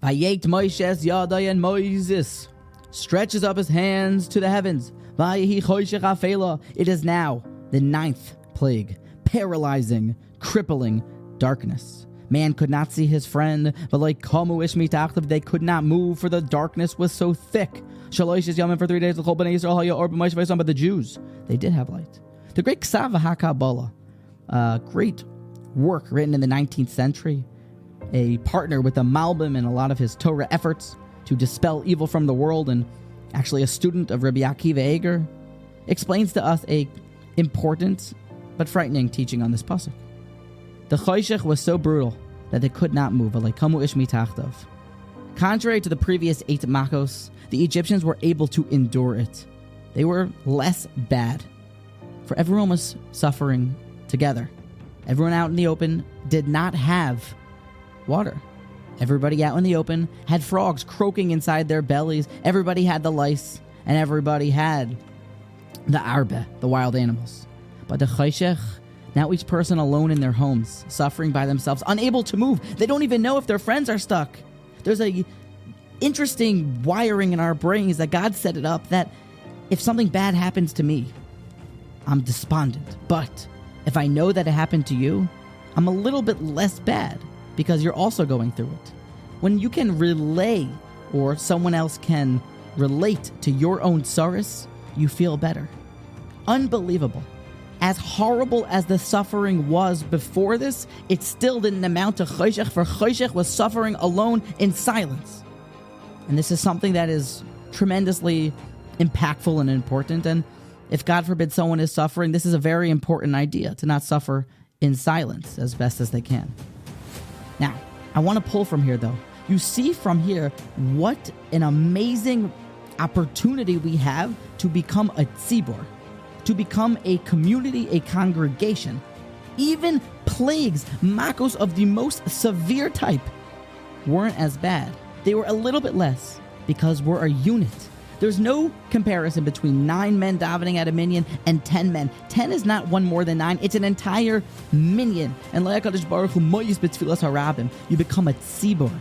Vayet Moshes Yadai, and Moses stretches up his hands to the heavens. Vayehi choshech afela. It is now the 9th plague, paralyzing, crippling darkness. Man could not see his friend, but like kamu ish mitachtav, they could not move, for the darkness was so thick. Shalosh is yamin for 3 days. L'chol bnei Yisrael haya or b'moshe v'yisam. But the Jews, they did have light. The great Haksav V'hakabolah, great work written in the 19th century, a partner with the Malbim in a lot of his Torah efforts to dispel evil from the world, and actually a student of Rabbi Akiva Eger, explains to us a important but frightening teaching on this pasuk. The choshech was so brutal that they could not move. Contrary to the previous 8 makos, the Egyptians were able to endure it. They were less bad, for everyone was suffering together. Everyone out in the open did not have water. Everybody out in the open had frogs croaking inside their bellies. Everybody had the lice, and everybody had the arbe, the wild animals. But the choshech, now each person alone in their homes, suffering by themselves, unable to move. They don't even know if their friends are stuck. There's a interesting wiring in our brains that God set it up that if something bad happens to me, I'm despondent. But if I know that it happened to you, I'm a little bit less bad because you're also going through it. When you can relay, or someone else can relate to your own sorrows, you feel better. Unbelievable. As horrible as the suffering was before this, it still didn't amount to choshech, for choshech was suffering alone in silence. And this is something that is tremendously impactful and important. And if God forbid someone is suffering, this is a very important idea, to not suffer in silence as best as they can. Now, I want to pull from here though. You see from here what an amazing opportunity we have to become a tzibor, to become a community, a congregation. Even plagues, makos of the most severe type, weren't as bad. They were a little bit less because we're a unit. There's no comparison between 9 men davening at a minyan and 10 men. 10 is not one more than 9. It's an entire minyan. And you become a tzibor.